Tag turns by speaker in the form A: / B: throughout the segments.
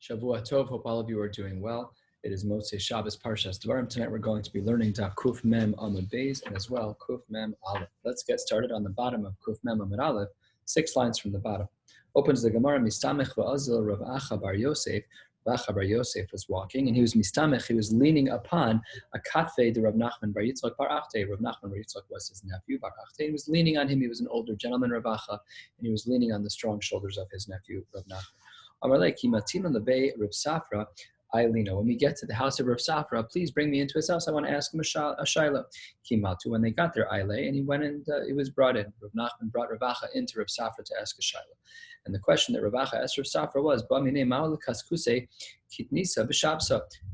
A: Shavua Tov, hope all of you are doing well. It is Maseches Shabbos Parshas Dvarim. Tonight we're going to be learning Daf Kuf Mem Amud Beis and as well Kuf Mem Aleph. Let's get started on the bottom of Kuf Mem Amud Aleph, 6 lines from the bottom. Opens the Gemara, Mistamech v'azil Rav Acha bar Yosef. Rav Acha bar Yosef was walking and he was Mistamech, he was leaning upon a katfe de Rav Nachman bar Yitzchak bar Achte. Rav Nachman bar Yitzchak was his nephew, bar Achte. He was leaning on him, he was an older gentleman, Rav Acha, and he was leaning on the strong shoulders of his nephew, Rav Nachman. When we get to the house of Rav Safra, please bring me into his house. I want to ask him a shayla. When they got there, and he went and it was brought in. Rav Nachman brought Rav Acha into Rav Safra to ask a shayla. And the question that Rav Acha asked Rav Safra was,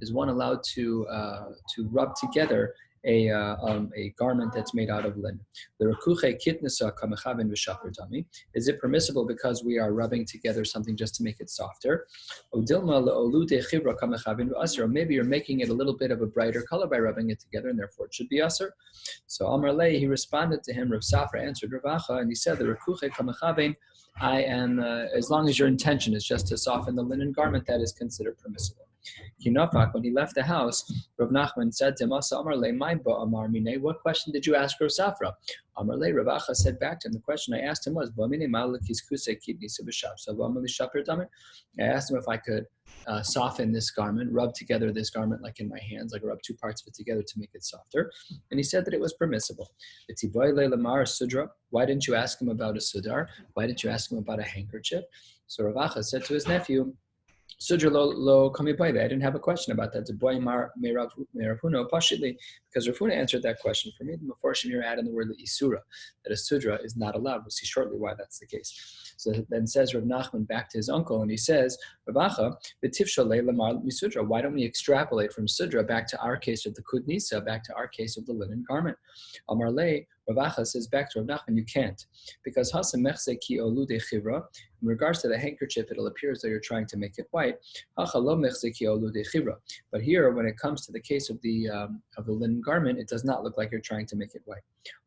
A: is one allowed to rub together a garment that's made out of linen? Is it permissible because we are rubbing together something just to make it softer? Or maybe you're making it a little bit of a brighter color by rubbing it together, and therefore it should be asr. So Amar Lei, he responded to him, Rav Safra answered Rav Acha, and he said, I am, as long as your intention is just to soften the linen garment, that is considered permissible. When he left the house, Rav Nachman said to him, what question did you ask Rav Safra? Amar Le, Rav Acha said back to him, the question I asked him was, I asked him if I could soften this garment, rub together this garment like in my hands, like rub two parts of it together to make it softer. And he said that it was permissible. Why didn't you ask him about a sudar? Why didn't you ask him about a handkerchief? So Rav Acha said to his nephew, Sudra lo kami boy. I didn't have a question about that. Because Rav Huna answered that question for me. The Meforshim here add in the word isura, that a sudra is not allowed. We'll see shortly why that's the case. So then says Rav Nachman back to his uncle, and he says, Rav Acha, why don't we extrapolate from sudra back to our case of the kudnisa, back to our case of the linen garment? Amar Le, Rav Acha says back to Rav Nachman, you can't, because in regards to the handkerchief, it'll appear as though you're trying to make it white. But here, when it comes to the case of the linen garment, it does not look like you're trying to make it white.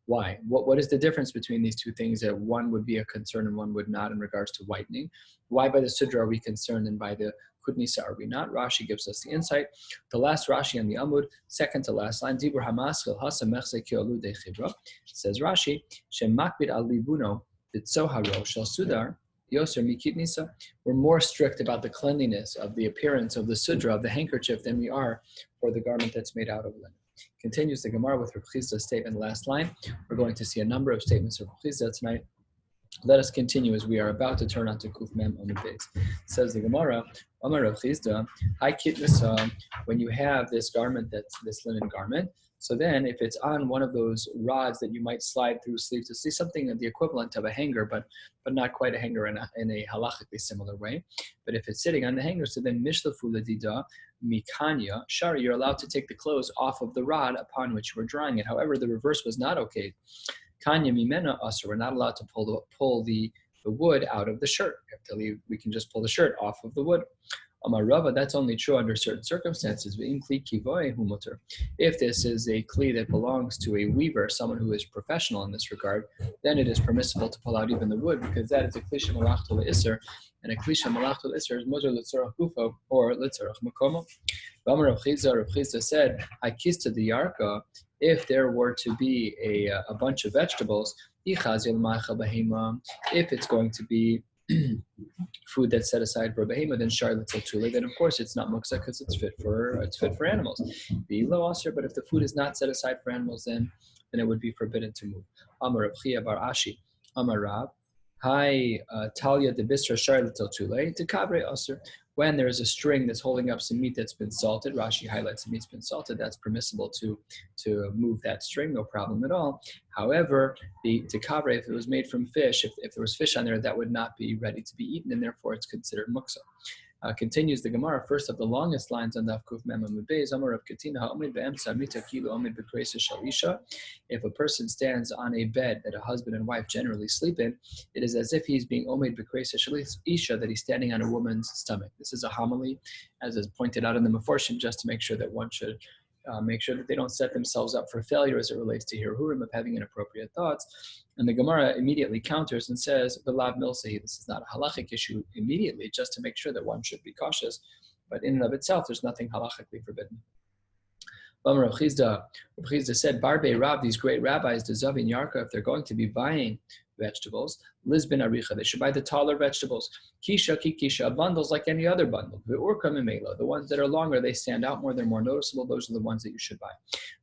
A: Why? What is the difference between these two things that one would be a concern and one would not in regards to whitening? Why by the sudra are we concerned and by the kudnisa are we not? Rashi gives us the insight. The last Rashi on the Amud, second to last line, Dibur Hamaskil Hasa Mechse Kiolu De Chibra, says Rashi, Shem Makbid Al Libuno Ditzoharo Shal Sudar. We're more strict about the cleanliness of the appearance of the sudra, of the handkerchief, than we are for the garment that's made out of linen. Continues the Gemara with Rav Chisda's statement, last line. We're going to see a number of statements of Rav Chizda tonight. Let us continue as we are about to turn on to Kuf Mem Amud Beis. Says the Gemara, Amar Rav Chizda, when you have this garment, that's this linen garment, so then if it's on one of those rods that you might slide through sleeve to sleeve, something of the equivalent of a hanger, but not quite a hanger in a halachically similar way. But if it's sitting on the hanger, so then mishlafu ladida mikanya shari, you're allowed to take the clothes off of the rod upon which you were drying it. However, the reverse was not okay. Kanya mimena asur, we're not allowed to pull the wood out of the shirt. We can just pull the shirt off of the wood. Amar Rava, that's only true under certain circumstances. If this is a kli that belongs to a weaver, someone who is professional in this regard, then it is permissible to pull out even the wood, because that is a klisha malachtul iser, and a klisha malachtul iser is mutar litzarach gufo or litzarach makomo. Amar Rav Chizda said, I kissed the yarka. If there were to be a bunch of vegetables, if it's going to be food that's set aside for behema, then charlotte tule, then of course it's not muksa because it's fit for animals. The lo aser, but if the food is not set aside for animals, then it would be forbidden to move. Amar Rav Chia bar Ashi, Amar Rab, Hi Talia de Bisra charlotte tule to kabre aser. When there is a string that's holding up some meat that's been salted, Rashi highlights the meat's been salted, that's permissible to move that string, no problem at all. However, the tikavre, if it was made from fish, if there was fish on there, that would not be ready to be eaten, and therefore it's considered muksa. Continues the Gemara, first of the longest lines on Daf Kuf Mem Amud Beis, Amar Rav Katina ha'omid be'emtza mita kilo omid b'kreisa shel isha. If a person stands on a bed that a husband and wife generally sleep in, it is as if he's being omid b'kreisa shel isha, that he's standing on a woman's stomach. This is a homily, as is pointed out in the Meforshim, just to make sure that one should make sure that they don't set themselves up for failure as it relates to Hirhurim of having inappropriate thoughts. And the Gemara immediately counters and says, V'lav milsehi, this is not a halachic issue immediately, just to make sure that one should be cautious. But in and of itself, there's nothing halachically forbidden. Rav Chizda said, Barbe Rab, these great rabbis, the Zavin Yarka, if they're going to be buying vegetables, Lisbon Aricha, they should buy the taller vegetables. Kisha, Kikisha, bundles like any other bundle. The Urka Mimela, the ones that are longer, they stand out more, they're more noticeable, those are the ones that you should buy.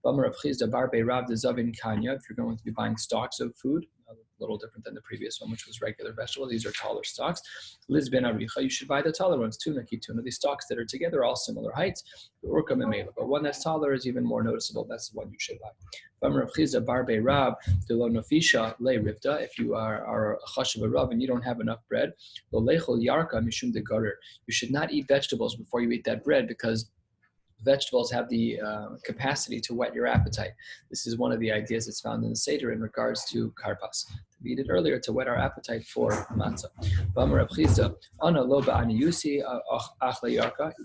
A: Rav Chizda, Barbe Rab, the Zavin Kanya, if you're going to be buying stalks of food, a little different than the previous one, which was regular vegetables. These are taller stalks. Lisbon Aricha, you should buy the taller ones. Tuna, Kituna, these stalks that are together, all similar heights. The Urka Mimela, but one that's taller is even more noticeable. That's the one you should buy. Rav Chizda, Barbe Rab, the Lo Nofisha, Le Rivda, if you are a Chashav Rav and you don't have enough bread, Lo Lechol Yarka, Mishum de Garer, you should not eat vegetables before you eat that bread because vegetables have the capacity to whet your appetite. This is one of the ideas that's found in the Seder in regards to karpas. We did earlier to whet our appetite for matzah.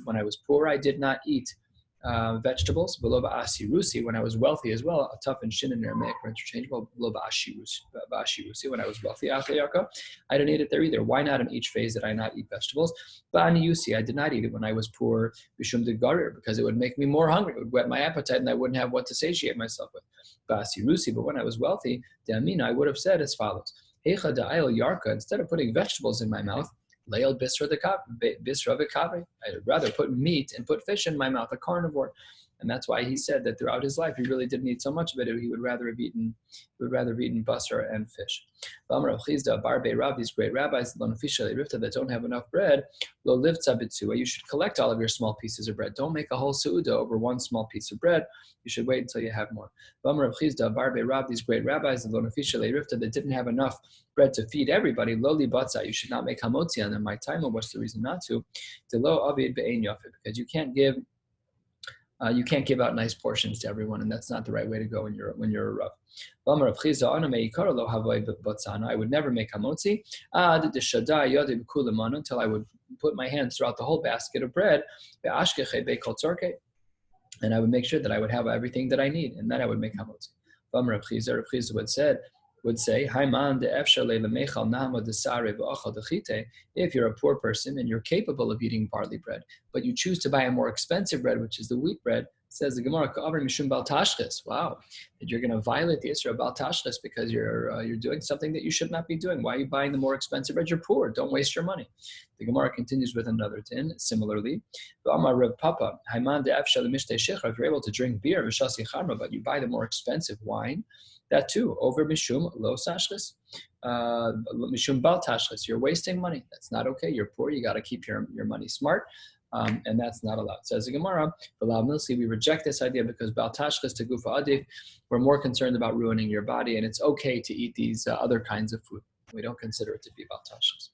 A: When I was poor, I did not eat vegetables. When I was wealthy as well, a tough and shin in Aramaic are interchangeable. When I was wealthy, I didn't eat it there either. Why not in each phase did I not eat vegetables? I did not eat it when I was poor, because it would make me more hungry. It would whet my appetite and I wouldn't have what to satiate myself with. But when I was wealthy, I would have said as follows. Instead of putting vegetables in my mouth, I'd rather put meat and put fish in my mouth, a carnivore. And that's why he said that throughout his life, he really didn't eat so much of it. He would rather have eaten basar and fish. These great rabbis, that don't have enough bread, you should collect all of your small pieces of bread. Don't make a whole su'udah over one small piece of bread. You should wait until you have more. These great rabbis, that didn't have enough bread to feed everybody, you should not make hamotzi on them. My time, what's the reason not to? Because you can't give out nice portions to everyone, and that's not the right way to go when you're a Rav. I would never make hamotzi until I would put my hands throughout the whole basket of bread, and I would make sure that I would have everything that I need, and then I would make hamotzi. Rav Chizda would say, if you're a poor person and you're capable of eating barley bread, but you choose to buy a more expensive bread, which is the wheat bread, says the Gemara, wow, that you're going to violate the Isra Bal Tashchis because you're doing something that you should not be doing. Why are you buying the more expensive bread? You're poor. Don't waste your money. The Gemara continues with another din. Similarly, if you're able to drink beer, but you buy the more expensive wine, that too, over mishum lo tashchis, mishum bal tashchis. You're wasting money. That's not okay. You're poor. You got to keep your money smart, and that's not allowed. Says the Gemara, we reject this idea because bal tashchis to gufa adif. We're more concerned about ruining your body, and it's okay to eat these other kinds of food. We don't consider it to be bal tashchis.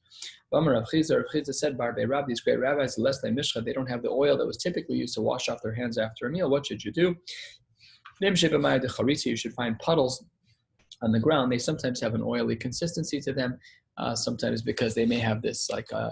A: Rav Chizda said, Barbe Rab, these great rabbis, they don't have the oil that was typically used to wash off their hands after a meal. What should you do? You should find puddles on the ground. They sometimes have an oily consistency to them, sometimes because they may have this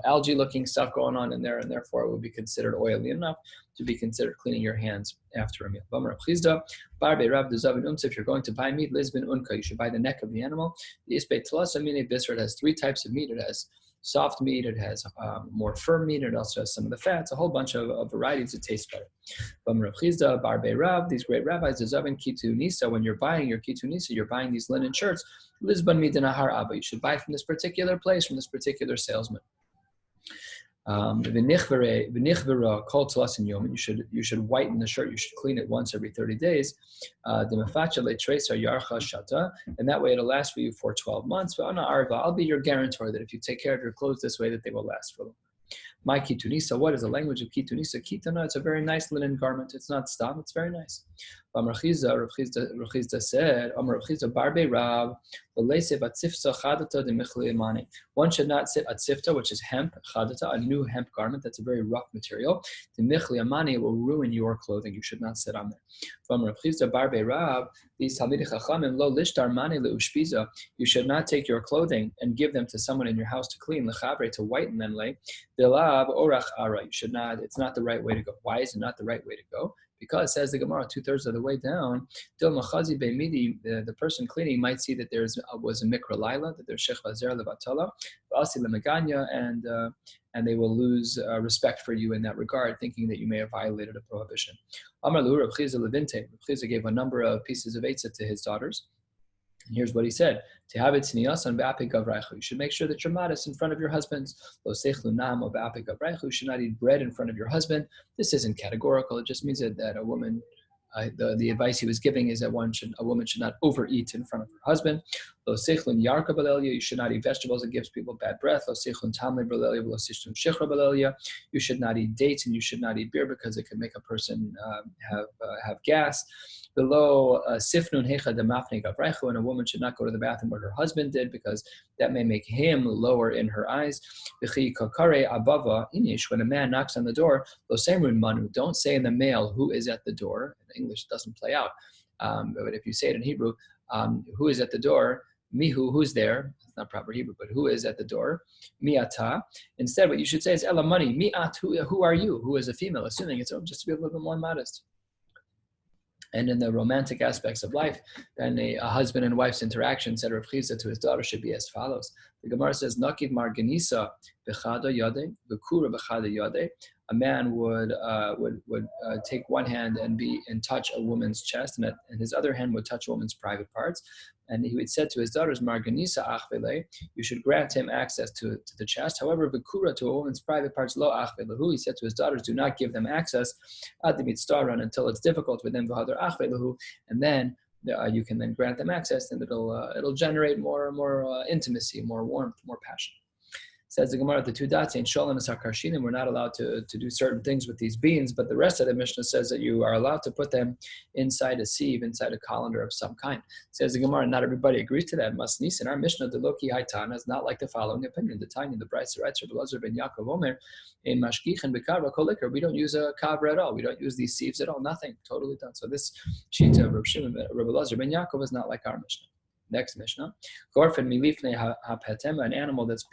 A: algae-looking stuff going on in there, and therefore it would be considered oily enough to be considered cleaning your hands after a meal. If you're going to buy meat, you should buy the neck of the animal. It has three types of meat. It has soft meat, it has more firm meat, it also has some of the fats, a whole bunch of varieties that taste better. Rav Chizda, Barbe Rav, these great rabbis, when you're buying your kitu nisa, you're buying these linen shirts, Lisbon Midinahar Abba, you should buy from this particular place, from this particular salesman. V'nichvera kol tlas in Yomi. You should whiten the shirt. You should clean it once every 30 days. And that way it'll last for you for 12 months. I'll be your guarantor that if you take care of your clothes this way, that they will last for them. My kitunisa, what is the language of kitunisa? Kitana, it's a very nice linen garment. It's not stam, it's very nice. Rav Chizda said, Barbe Rav, one should not sit at sifta, which is hemp, chadata, a new hemp garment. That's a very rough material. The michli amani will ruin your clothing. You should not sit on there. From Rav Chizda Barbe Rav, these talmidei chachamim lo lishtar mani leushpiza. You should not take your clothing and give them to someone in your house to clean, lechabre, to whiten them. Dilav orach ara. You should not. It's not the right way to go. Why is it not the right way to go? Because, says the Gemara, 2/3 of the way down, the person cleaning might see that there was a mikra laila, that there's shech vazer levatala, and they will lose respect for you in that regard, thinking that you may have violated a prohibition. Amar lu Reb Chizah levinte. Reb Chizah gave a number of pieces of eitzah to his daughters. And here's what he said: you should make sure that you're modest in front of your husbands. You should not eat bread in front of your husband. This isn't categorical. It just means that a woman, the advice he was giving is that a woman should not overeat in front of her husband. You should not eat vegetables that gives people bad breath. You should not eat dates, and you should not eat beer because it can make a person have gas. Below sifnun hecha demafne gavraichu, and a woman should not go to the bathroom where her husband did because that may make him lower in her eyes. V'chi kakare abava inish, when a man knocks on the door, lo semrun manu, don't say in the male who is at the door. In English, it doesn't play out, but if you say it in Hebrew, who is at the door? Mihu, who's there? It's not proper Hebrew, but who is at the door? Miata. Instead, what you should say is elamani, miat, who are you? Who is a female? Assuming it's just to be a little bit more modest. And in the romantic aspects of life, then a husband and wife's interaction, said Rav Chizah to his daughter, should be as follows. The Gemara says, "Nakid marganisa b'chada yade, v'kura b'chada yade." A man would take one hand and touch a woman's chest, and his other hand would touch a woman's private parts. And he would said to his daughters, "Marganisa achvele," you should grant him access to the chest. However, v'kura, to a woman's private parts, lo achvelehu. He said to his daughters, "Do not give them access ad mitztaran, until it's difficult with them v'hadar achvelehu," and then you can then grant them access, and it'll generate more intimacy, more warmth, more passion. Says the Gemara, the two dots ain't sholem as hakarshinim. We're not allowed to do certain things with these beans, but the rest of the Mishnah says that you are allowed to put them inside a sieve, inside a colander of some kind. Says the Gemara, not everybody agrees to that. Masnis in our Mishnah, the Loki Haitana is not like the following opinion. The Tanya, the Brisa writes, Rabbi Elazar ben Yaakov Omer, in Mashgich and Bekavra Kolikar, we don't use a kavra at all. We don't use these sieves at all. Nothing. Totally done. So this sheet of Rabbi Elazar ben Yaakov is not like our Mishnah. Next Mishnah, Gorfen milifne hapetem, an animal that's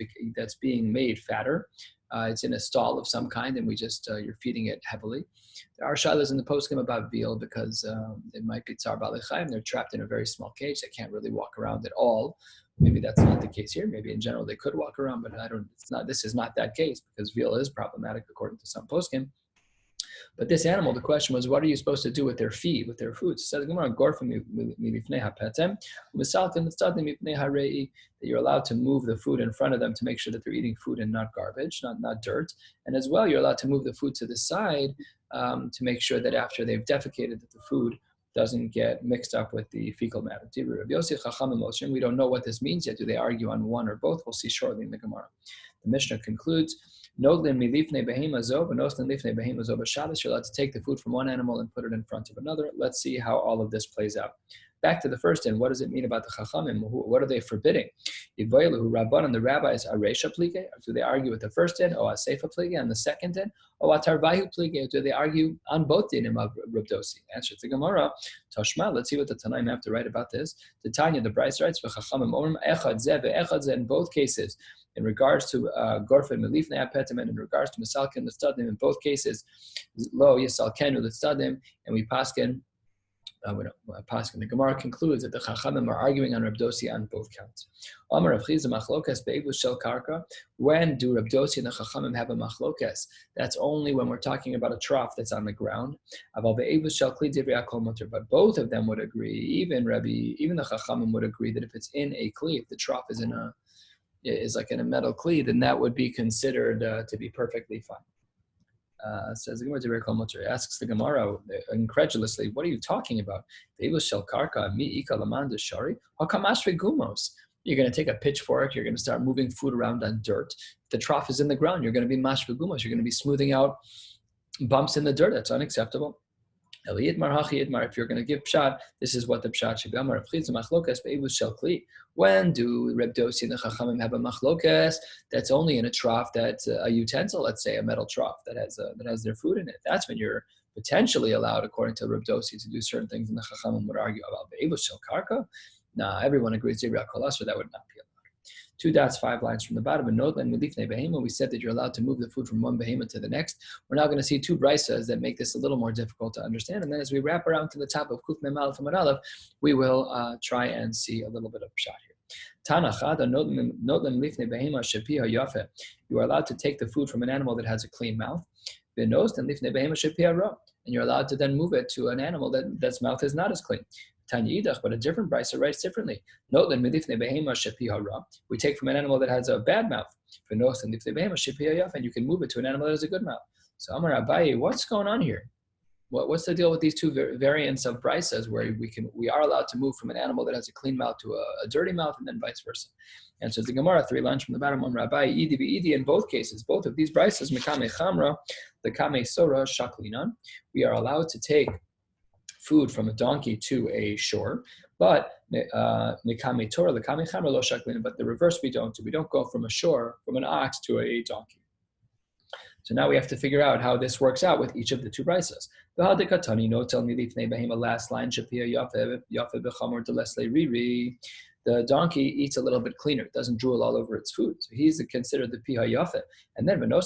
A: being made fatter. It's in a stall of some kind, and you're feeding it heavily. There are shilas in the poskim about veal because it might be tsar balei chayim. They're trapped in a very small cage. They can't really walk around at all. Maybe that's not the case here. Maybe in general they could walk around, but this is not that case because veal is problematic according to some poskim. But this animal, the question was, what are you supposed to do with their feed, with their food? So the Gemara, that you're allowed to move the food in front of them to make sure that they're eating food and not garbage, not dirt. And as well, you're allowed to move the food to the side to make sure that after they've defecated, that the food doesn't get mixed up with the fecal matter. We don't know what this means yet. Do they argue on one or both? We'll see shortly in the Gemara. The Mishnah concludes, you're allowed to take the food from one animal and put it in front of another. Let's see how all of this plays out. Back to the first end, what does it mean about the Chachamim? What are they forbidding? Rabban, the rabbis, Aresha plige? Do they argue with the first end, or Asefa plige, and the second end, or Atarvahu plige? Do they argue on both dinim of Reb Dosi? Answer to Gemara, Toshma. Let's see what the Tanaim have to write about this. The Tanya, the Brisa writes, V'Chachamim Omrim Echad Zeh Ve'Echad Zeh, in both cases. In regards to Gorfen Melifnei Apetim, and in regards to Misalkin L'Stadim, in both cases, Lo Yisalkenu L'Stadim, and we paskin. The Gemara concludes that the Chachamim are arguing on Reb Dosi on both counts. Amar Rav Chizah machlokas be'evus shel karka. When do Reb Dosi and the Chachamim have a machlokas? That's only when we're talking about a trough that's on the ground. Aval be'evus shel kli divrei hakol muter. But both of them would agree. Even the Chachamim would agree that if it's in a kli, if the trough is like in a metal kli, then that would be considered to be perfectly fine. Says the Gemara, asks the Gemara incredulously, what are you talking about? You're going to take a pitchfork, you're going to start moving food around on dirt. If the trough is in the ground, you're going to be mashvegumos, you're going to be smoothing out bumps in the dirt. That's unacceptable. If you're going to give pshat, this is what the pshat should be. When do Reb Dosi and the Chachamim have a machlokas? That's only in a trough that's a utensil, let's say a metal trough that has their food in it. That's when you're potentially allowed, according to Reb Dosi, to do certain things, and the Chachamim would argue about be'evus shel karka. Nah, everyone agrees that would not be allowed. 2 dots, 5 lines from the bottom. We said that you're allowed to move the food from one behema to the next. We're now going to see 2 brisas that make this a little more difficult to understand. And then as we wrap around to the top of Kuf Mem Aleph Amud Aleph, we will try and see a little bit of shot here. You are allowed to take the food from an animal that has a clean mouth. And you're allowed to then move it to an animal that's mouth is not as clean. But a different brisa writes differently. We take from an animal that has a bad mouth, and you can move it to an animal that has a good mouth. So Amar Rabbi, what's going on here? What's the deal with these 2 variants of brisas where we are allowed to move from an animal that has a clean mouth to a dirty mouth, and then vice versa? And so the Gemara, 3 lines from the bottom, Rabbi, Idi Idi, in both cases, both of these brisas, Mikame Chamra, the Kame Sora, Shaklinan, we are allowed to take food from a donkey to a shore, but Mikame Torah, the Kame Chamra, Lo Shaklinan, but the reverse we don't do. We don't go from a shore, from an ox to a donkey. So now we have to figure out how this works out with each of the 2 brisas. Last line, the donkey eats a little bit cleaner. It doesn't drool all over its food. So he's considered the piha yafe. And then who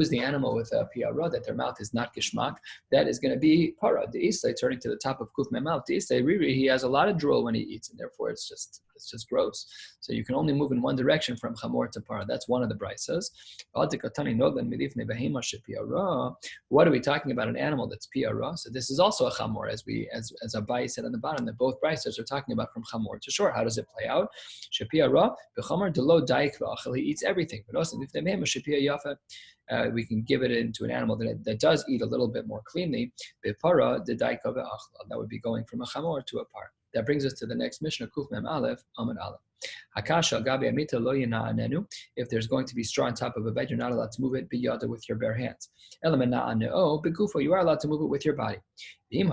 A: is the animal with a piha ra, that their mouth is not gishmak? That is going to be para. The islay, turning to the top of kuf mouth. The islay riri, he has a lot of drool when he eats, and therefore it's just gross. So you can only move in one direction from chamor to para. That's one of the brisas. What are we talking about? An animal that's piha ra. So this is also a chamor, as Abai said on the bottom, that both brisas are talking about from chamor to shore. How does it play out? Shepia ra b'chamor delo daik v'achel. He eats everything. We can give it into an animal that does eat a little bit more cleanly. B'para the daika v'achel. That would be going from a chamor to a par. That brings us to the next Mishnah, Kuf Mem Aleph, Amud Aleph. Hakasha gabi amita lo yana'anenu. If there's going to be straw on top of a bed, you're not allowed to move it biyada with your bare hands. Elamana'aneo begufo, you are allowed to move it with your body. And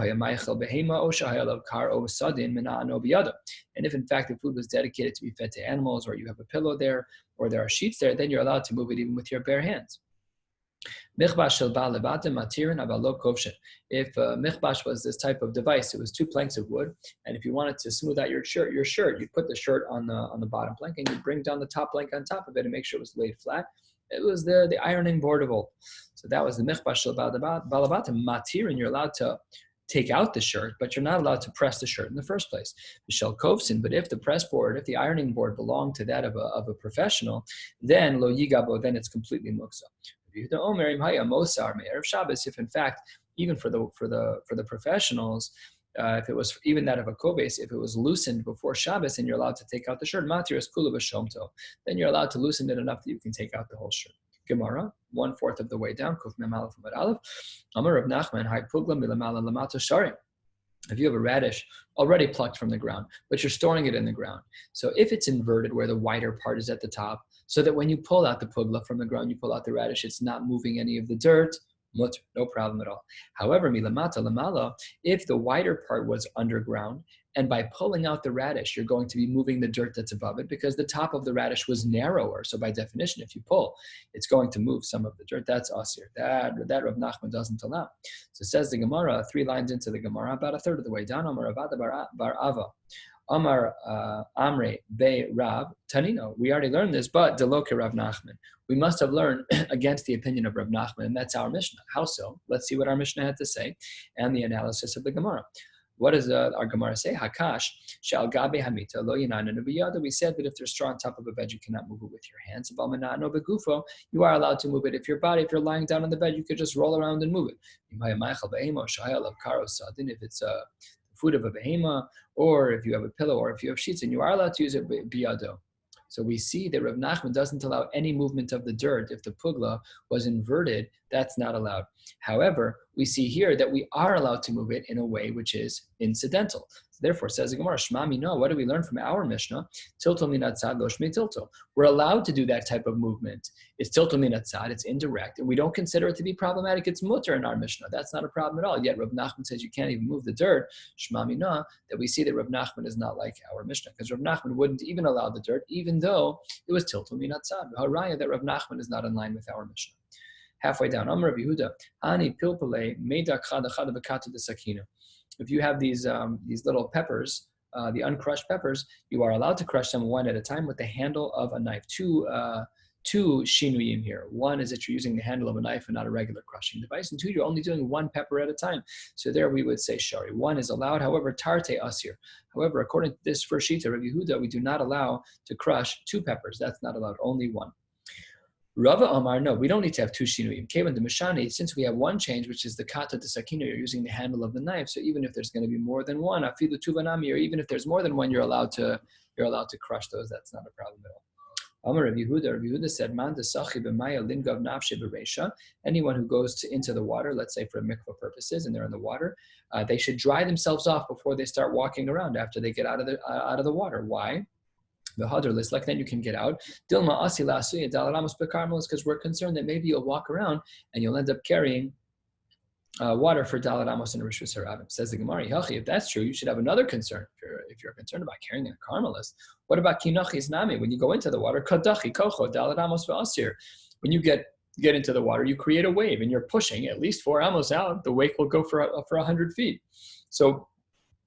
A: if in fact the food was dedicated to be fed to animals, or you have a pillow there, or there are sheets there, then you're allowed to move it even with your bare hands. If michbash was this type of device, it was 2 planks of wood, and if you wanted to smooth out your shirt, you put the shirt on the bottom plank, and you bring down the top plank on top of it and make sure it was laid flat. It was the ironing board of old. So that was the michbash shel balabata matir, and you're allowed to take out the shirt, but you're not allowed to press the shirt in the first place. Michel Kovsin, but if the ironing board belonged to that of a professional, then lo yigabo, then it's completely muksa. If in fact, even for the professionals, if it was even that of a koves, if it was loosened before Shabbos and you're allowed to take out the shirt, matiras kula b'shomto, then you're allowed to loosen it enough that you can take out the whole shirt. Gemara, 1/4 of the way down, Kuf Mem Aleph Amud Aleph. Amar Rav Nachman, Hay Puglam Milamala Lamata Sharim. If you have a radish already plucked from the ground, but you're storing it in the ground, so if it's inverted where the wider part is at the top, so that when you pull out the pugla from the ground, you pull out the radish, it's not moving any of the dirt, mutter, no problem at all. However, milamata lamala, if the wider part was underground, and by pulling out the radish, you're going to be moving the dirt that's above it, because the top of the radish was narrower. So by definition, if you pull, it's going to move some of the dirt. That's asir. That Rav Nachman doesn't allow. So it says the Gemara, 3 lines into the Gemara, about 1/3 of the way down, Amar Avada bar Ava. Amar Amre Be Rav Tanino. We already learned this, but Deloke Rav Nachman. We must have learned against the opinion of Rav Nachman, and that's our Mishnah. How so? Let's see what our Mishnah had to say and the analysis of the Gemara. What does our Gemara say? Hakash shal gabe hamita lo yinanu biyada. We said that if there's straw on top of a bed, you cannot move it with your hands. Balmanano begufo. You are allowed to move it. If you're lying down on the bed, you could just roll around and move it. If it's food of a behema, or if you have a pillow, or if you have sheets, and you are allowed to use it biyado. So we see that Rav Nachman doesn't allow any movement of the dirt. If the pugla was inverted, that's not allowed. However, we see here that we are allowed to move it in a way which is incidental. Therefore, says the Gemara, Shma Mino, what do we learn from our Mishnah? Tilto minat tzad lo shmi tilto. We're allowed to do that type of movement. It's tilto minat tzad, it's indirect, and we don't consider it to be problematic. It's mutter in our Mishnah. That's not a problem at all. Yet Rav Nachman says you can't even move the dirt. Shma Mino, that we see that Rav Nachman is not like our Mishnah, because Rav Nachman wouldn't even allow the dirt, even though it was tilto minat tzad. Haraya, that Rav Nachman is not in line with our Mishnah. Halfway down, Amar Rav Yehuda, Ani pilpale meida chada chada bekatu de sakina. If you have these little peppers, the uncrushed peppers, you are allowed to crush them one at a time with the handle of a knife. Two shinuyim here. One is that you're using the handle of a knife and not a regular crushing device. And two, you're only doing one pepper at a time. So there we would say shari. One is allowed, however, tarte asir. However, according to this first shita, Rabbi Yehuda, we do not allow to crush two peppers. That's not allowed, only one. Rava Amar, no, we don't need to have two shinuyim. Kevan de Mishani, since we have one change, which is the kata de sakina, you're using the handle of the knife. So even if there's going to be more than one, afilu tuvanami, or even if there's more than one, you're allowed to crush those. That's not a problem at all. Amar Rabbi Yehuda said, "Man desachi b'maya lingav nafshe b'reisha." Anyone who goes into the water, let's say for mikvah purposes, and they're in the water, they should dry themselves off before they start walking around. After they get out of the water, why? The haderless, like then you can get out. Dilma asila asuya dalaramos bekarmelis, because we're concerned that maybe you'll walk around and you'll end up carrying water for Dalet Amos and Rishus Harabim. Says the Gemara, if that's true, you should have another concern. If you're concerned about carrying a carmelist, what about kinachis nami? When you go into the water, kadachi kocho Dalet Amos v'asir. When you get into the water, you create a wave and you're pushing at least 4 amos out. The wake will go for 100 feet. So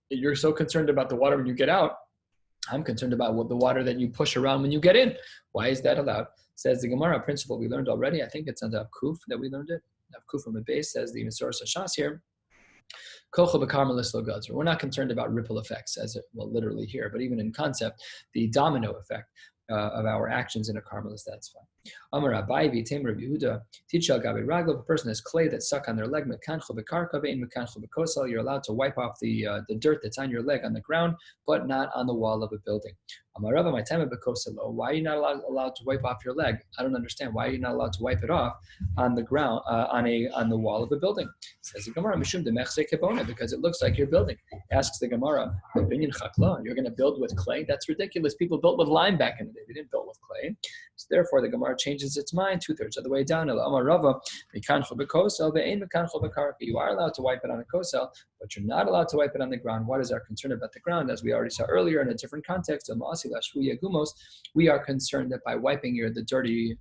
A: you're so concerned about the water when you get out. I'm concerned about the water that you push around when you get in. Why is that allowed? Says the Gemara, a principle we learned already. I think it's on the Kuf that we learned it. Kuf from the base, says the Maseches Shas here. We're not concerned about ripple effects, literally here, but even in concept, the domino effect of our actions in a carmelist, that's fine. Amar Rabbi v'tem Rabbi Yehuda tichal gabe raglo. If a person has clay that's stuck on their leg, mekancho b'karka ve'in mekancho b'kosel, you're allowed to wipe off the dirt that's on your leg on the ground, but not on the wall of a building. Amar Rava my time b'koselo. Why are you not allowed to wipe off your leg? I don't understand. Why are you not allowed to wipe it off on the ground on the wall of a building? Says the Gemara, mishum demechse kebona, because it looks like you're building. Asks the Gemara, you're going to build with clay? That's ridiculous. People built with lime back in the day. They didn't build with clay. So therefore, the Gemara changes its mind 2/3 of the way down. You are allowed to wipe it on a kosel, but you're not allowed to wipe it on the ground. What is our concern about the ground? As we already saw earlier in a different context, we are concerned that by wiping your dirty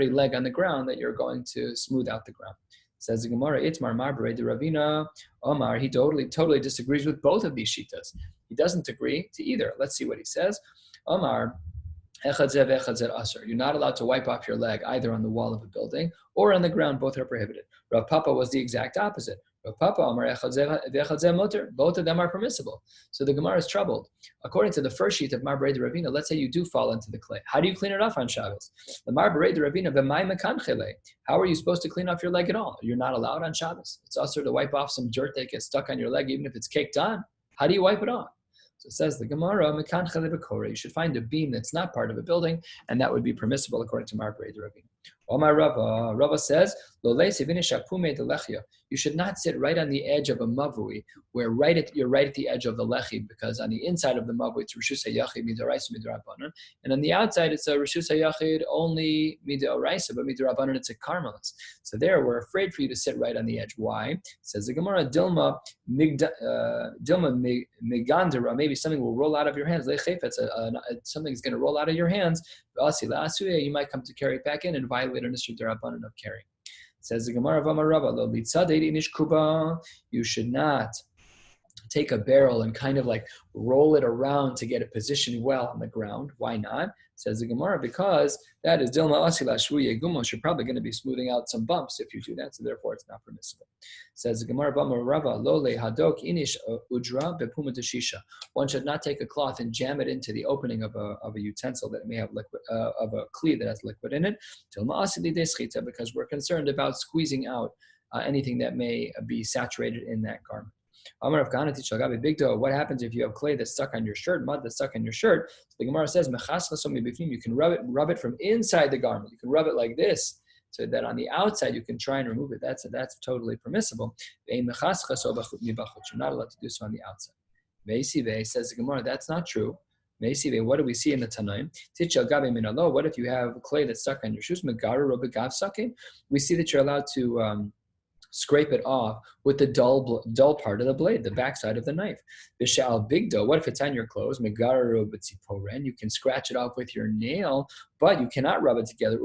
A: leg on the ground, that you're going to smooth out the ground. Says the Gemara, Itmar Marbre de Ravina Omar, he totally disagrees with both of these shitas. He doesn't agree to either. Let's see what he says. Omar, you're not allowed to wipe off your leg either on the wall of a building or on the ground. Both are prohibited. Rav Papa was the exact opposite. Rav Papa Amar both of them are permissible. So the Gemara is troubled. According to the first sheet of Marbre de Ravina, let's say you do fall into the clay. How do you clean it off on Shabbos? The Marbre de Ravina b'may mekanchele. How are you supposed to clean off your leg at all? You're not allowed on Shabbos. It's also to wipe off some dirt that gets stuck on your leg, even if it's caked on. How do you wipe it off? So it says the Gemara, you should find a beam that's not part of a building, and that would be permissible according to Marbre de Ravina. Omar Rava says, you should not sit right on the edge of a mavui, where you're right at the edge of the lechi, because on the inside of the mavui it's Rishus HaYachid mid'oraisa mid'rabanan, and on the outside it's a Rishus HaYachid only mid'oraisa, but mid'rabanan it's a carmelis. So there we're afraid for you to sit right on the edge. Why? Says the Gemara, Dilma migandera, maybe something will roll out of your hands. Something's going to roll out of your hands. You might come to carry it back in and violate an issue derabanan of carrying. Says the Gemara of Amar Rava, lo litzadei inish kuba. You should not take a barrel and kind of like roll it around to get it positioned well on the ground. Why not? Says the Gemara, because that is Dilma Asila Shvuye Gumos. You're probably going to be smoothing out some bumps if you do that, so therefore it's not permissible. Says the Gemara, Bama Rava, Lole Hadok Inish Udra Bepuma Shisha. One should not take a cloth and jam it into the opening of a utensil that may have liquid, of a kli that has liquid in it, Dilma Asili Deschita, because we're concerned about squeezing out anything that may be saturated in that garment. What happens if you have clay that's stuck on your shirt, mud that's stuck on your shirt? So the Gemara says, you can rub it from inside the garment. You can rub it like this, so that on the outside you can try and remove it. That's totally permissible. You're not allowed to do so on the outside. Says the Gemara, that's not true. What do we see in the Tanaim? What if you have clay that's stuck on your shoes? We see that you're allowed to scrape it off with the dull part of the blade, the backside of the knife. Bishal bigdo, what if it's on your clothes? Megaru b'tziporen, you can scratch it off with your nail, but you cannot rub it together.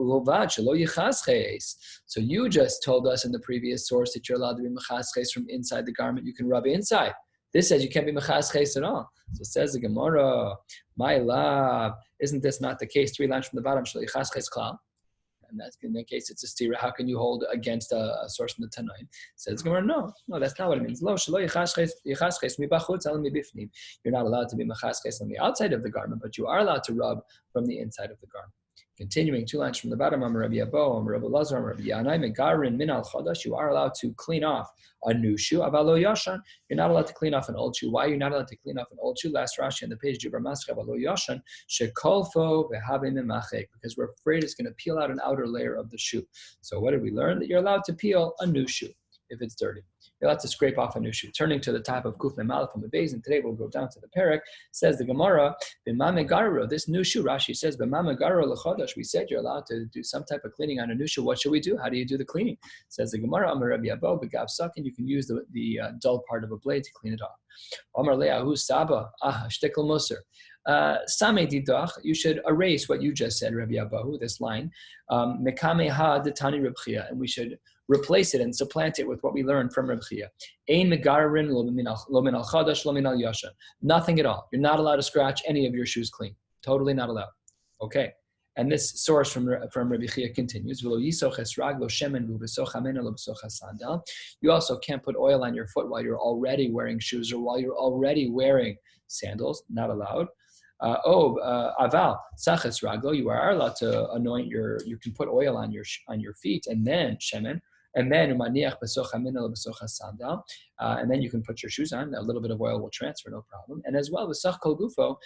A: So you just told us in the previous source that you're allowed to be mechasches from inside the garment. You can rub inside. This says you can't be mechasches at all. So it says the Gemara, my love, isn't this not the case? 3 lines from the bottom, shlo yichasches klal. And that's in that case, it's a stira. How can you hold against a source from the Tanaim? Says Gemara, no, that's not what it means. Lo shelo yichasches mibachutz el mibifnim. You're not allowed to be mechasches on the outside of the garment, but you are allowed to rub from the inside of the garment. Continuing 2 lines from the bottom, Rabbi Abo, Rabbi Lazar, Rabbi Yanai, Megarin min al chodash. You are allowed to clean off a new shoe. Avalo yashan. You're not allowed to clean off an old shoe. Why are you not allowed to clean off an old shoe? Last Rashi on the page, Jibra Mascha Avalo yashan shekolfo vehabe memachek, because we're afraid it's going to peel out an outer layer of the shoe. So what did we learn? That you're allowed to peel a new shoe if it's dirty. You're allowed to scrape off a new shoe. Turning to the top of Kuf Memalef from the base, and today we'll go down to the Perek. Says the Gemara, B'mamegaro, this new shoe, Rashi says, B'mamegaro l'chodash, we said you're allowed to do some type of cleaning on a new shoe. What should we do? How do you do the cleaning? Says the Gemara, Amar Rabbi Abo, B'gav sakin, you can use the dull part of a blade to clean it off. Amar le'ahu saba, shtickle musar. Same didach, you should erase what you just said, Rabbi Abahu, this line. Mekame ha detani Reb Chia, and we should replace it and supplant it with what we learned from Reb Chia. Ein megarin lo min al chadash lo min al yashan. Nothing at all. You're not allowed to scratch any of your shoes clean. Totally not allowed. Okay. And this source from Rabbi Chia continues. You also can't put oil on your foot while you're already wearing shoes or while you're already wearing sandals. Not allowed. Aval, saches raglo, you are allowed to anoint you can put oil on your feet, and then shemen, and then umaniach b'socha minel b'socha sandal, and then you can put your shoes on. A little bit of oil will transfer, no problem. And as well, b'sach kol gufo,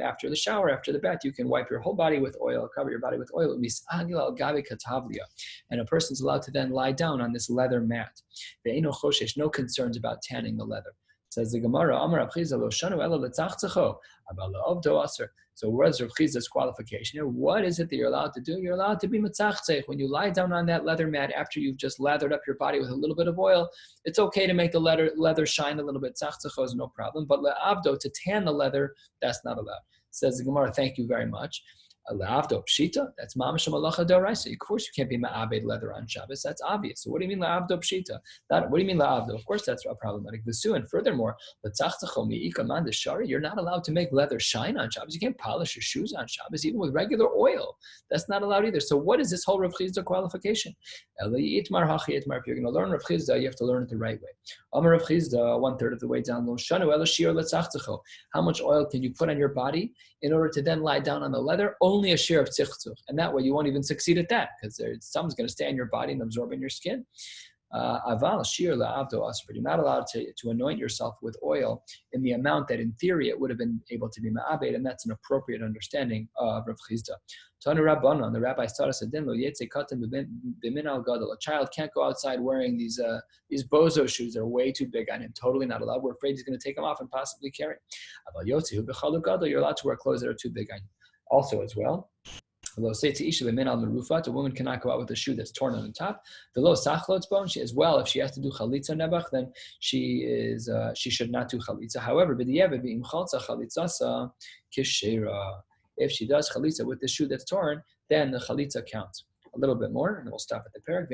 A: after the shower, after the bath, you can wipe your whole body with oil, cover your body with oil. Misagil al gabi katavlia, and a person's allowed to then lie down on this leather mat. Ve'eno choshesh, no concerns about tanning the leather. Says the Gemara, Amar Rav Chizda lo shanu ela letzachzecho, abal le'ovdo aser. So where's Rav Chizda's qualification here? What is it that you're allowed to do? You're allowed to be metzachzech. When you lie down on that leather mat after you've just lathered up your body with a little bit of oil, it's okay to make the leather shine a little bit. Tzachzecho is no problem. But le'avdo, to tan the leather, that's not allowed. Says the Gemara, thank you very much. La'avdo pshita, that's mamash malacha d'oraisa. Of course, you can't be ma'abed leather on Shabbos. That's obvious. So what do you mean la'avdo pshita? What do you mean la'avdo? Of course, that's a problematic. V'su, and furthermore, l'tzachtacho mi'ika man d'shari. You're not allowed to make leather shine on Shabbos. You can't polish your shoes on Shabbos, even with regular oil. That's not allowed either. So what is this whole Rav Chizda qualification? If you're going to learn Rav Chizda, you have to learn it the right way. Amar Rav Chizda, 1/3 of the way down. Lo shanu ela shir l'tzachtacho. How much oil can you put on your body in order to then lie down on the leather? Only a share of tzich, and that way you won't even succeed at that, because some's going to stay in your body and absorb in your skin. Aval shir la'avdo asr, but you're not allowed to anoint yourself with oil in the amount that in theory it would have been able to be ma'abed, and that's an appropriate understanding of Rav Chizda. Tanu Rabbanon, the rabbis taught us a din lo yetze katan b'min al gadol. A child can't go outside wearing these bozo shoes that are way too big on him. Totally not allowed. We're afraid he's going to take them off and possibly carry. Aval yotzehu b'chalu gadol. You're allowed to wear clothes that are too big on you. Also, as well, a woman cannot go out with a shoe that's torn on the top. As well, if she has to do chalitza nebach, then she should not do chalitza. However, if she does chalitza with the shoe that's torn, then the chalitza counts. A little bit more, and we'll stop at the parak.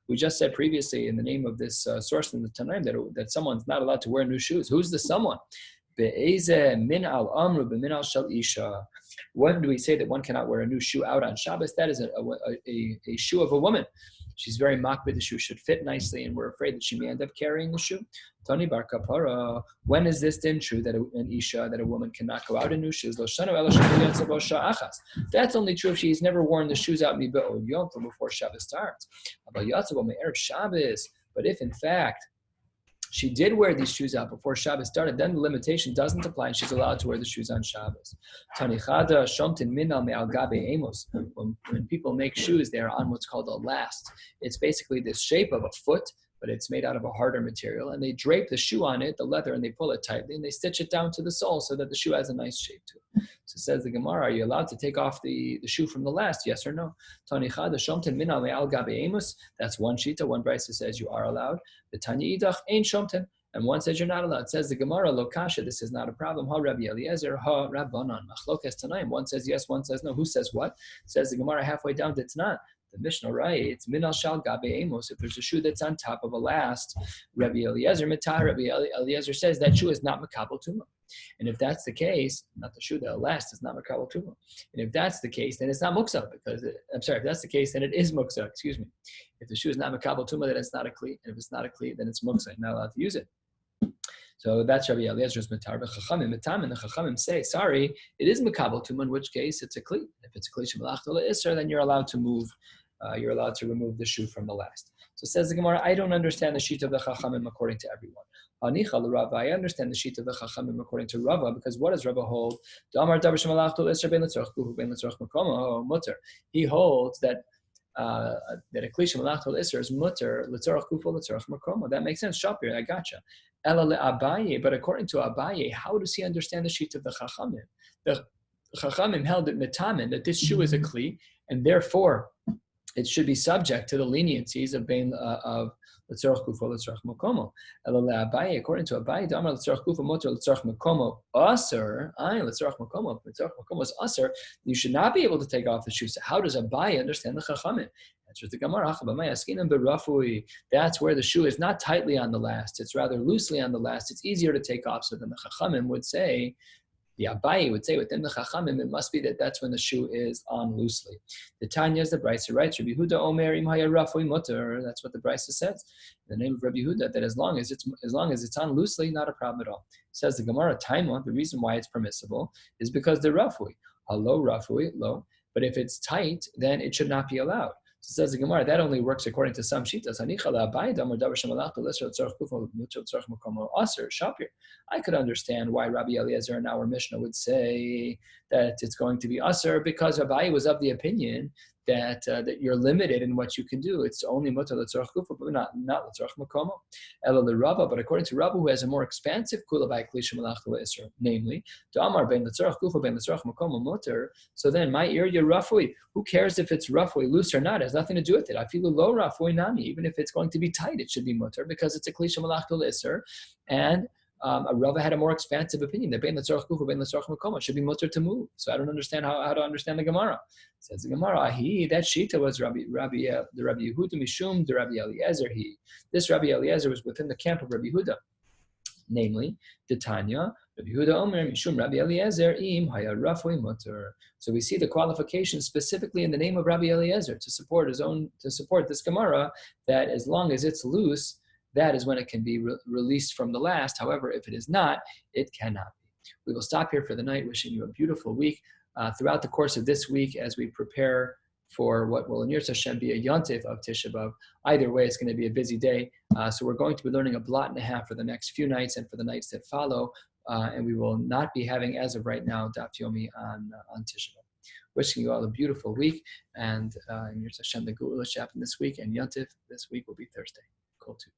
A: We just said previously in the name of this source in the Tanaim that someone's not allowed to wear new shoes. Who's the someone? When do we say that one cannot wear a new shoe out on Shabbos? That is a shoe of a woman. She's very makbid. The shoe should fit nicely, and we're afraid that she may end up carrying the shoe. Tani bar kapara. When is this then true that a woman cannot go out in new shoes? That's only true if she's never worn the shoes out before Shabbos starts. But if in fact she did wear these shoes out before Shabbos started, then the limitation doesn't apply, and she's allowed to wear the shoes on Shabbos. When people make shoes, they are on what's called a last. It's basically the shape of a foot, but it's made out of a harder material, and they drape the shoe on it, the leather, and they pull it tightly, and they stitch it down to the sole so that the shoe has a nice shape to it. So says the Gemara, are you allowed to take off the shoe from the last? Yes or no? That's one shita. One brisa says you are allowed. The Tanya idach ain't shomten, and one says you're not allowed. It says the Gemara, lo kasha, this is not a problem. Ha Rabbi Eliezer, ha Rabbanan, machlokes tanaim. One says yes, one says no. Who says what? Says the Gemara halfway down, it's not. The Mishnah writes, Min al shal gabe amos, if there's a shoe that's on top of a last, Rabbi Eliezer Eliezer says that shoe is not makabel tuma. And if that's the case, not the shoe that lasts is not makabel tuma. And if that's the case, then it's not muksa, because if that's the case, then it is muksa, excuse me. If the shoe is not makabel tuma, then it's not a kli. And if it's not a kli, then it's muksa. You're not allowed to use it. So that's Rabbi Eliezer's matar. But Chachamim matam, and the Chachamim say, sorry, it is makabel tuma, in which case it's a kli. If it's a kli shemalachto le'isr, then you're allowed to move. You're allowed to remove the shoe from the last. So says the Gemara, I don't understand the sheet of the Chachamim according to everyone. Anicha l'Rava, I understand the sheet of the Chachamim according to Rava, because what does Rava hold? He holds that that a kli shemalachto le'isr is mutter l'tzorach kufa l'tzorach makomo. That makes sense. Shapir, I gotcha. Ela le'Abaye, but according to Abaye, how does he understand the sheet of the Chachamim? The Chachamim held it mitamin, that this shoe is a kli, and therefore it should be subject to the leniencies of l'tzorach kufa l'tzorach makomo. Ela le'Abaye, according to Abaye, damar l'tzorach kufa mutter l'tzorach makomo aser. L'tzorach makomo is aser. You should not be able to take off the shoe. So how does Abaye understand the Chachamim? The Gemara, that's where the shoe is not tightly on the last, it's rather loosely on the last. It's easier to take off. So then the Chachamim would say, the Abaye would say within the Chachamim, it must be that that's when the shoe is on loosely. The Tanya is the Brisa writes, Rabbi Huda Omer im haya rafui mutter. That's what the Brisa says. In the name of Rabbi Huda, that as long as it's on loosely, not a problem at all. Says the Gemara, Taima, the reason why it's permissible is because the rafui, hello rafui, low. But if it's tight, then it should not be allowed. So says the Gemara, that only works according to some shitas. I could understand why Rabbi Eliezer in our Mishnah would say that it's going to be aser, because Rabbi was of the opinion that you're limited in what you can do. It's only mutar l'tzorach kufa, but not l'tzorach makomo. Ela l'Rava, but according to Rabbi, who has a more expansive kula by kli shemalachto le'isr, namely, d'amar ben l'tzorach kufa ben l'tzorach makomo mutar. So then, my area rafui. Who cares if it's rafui, loose or not? It has nothing to do with it. I feel low rafui nami. Even if it's going to be tight, it should be mutar because it's a kli shemalachto le'isr, and Rava had a more expansive opinion that bein l'tzorach kufa, bein l'tzorach makomo should be mutter to move. So I don't understand how to understand the Gemara. Says the Gemara, that shita was the Rabbi Yehuda mishum the Rabbi Eliezer. This Rabbi Eliezer was within the camp of Rabbi Yehuda, namely the Tanya. Rabbi Yehuda Omer mishum Rabbi Eliezer im haya rafui mutter. So we see the qualification specifically in the name of Rabbi Eliezer to support this Gemara, that as long as it's loose, that is when it can be released from the last. However, if it is not, it cannot be. We will stop here for the night, wishing you a beautiful week. Throughout the course of this week, as we prepare for what will in Yirtzeh Hashem be a yontif of Tisha B'Av, either way, it's going to be a busy day. So we're going to be learning a blot and a half for the next few nights and for the nights that follow. And we will not be having, as of right now, Daf Yomi on Tisha B'Av. Wishing you all a beautiful week. And in Yirtzeh Hashem, the Geula should happen this week. And yontif this week will be Thursday. Cool too.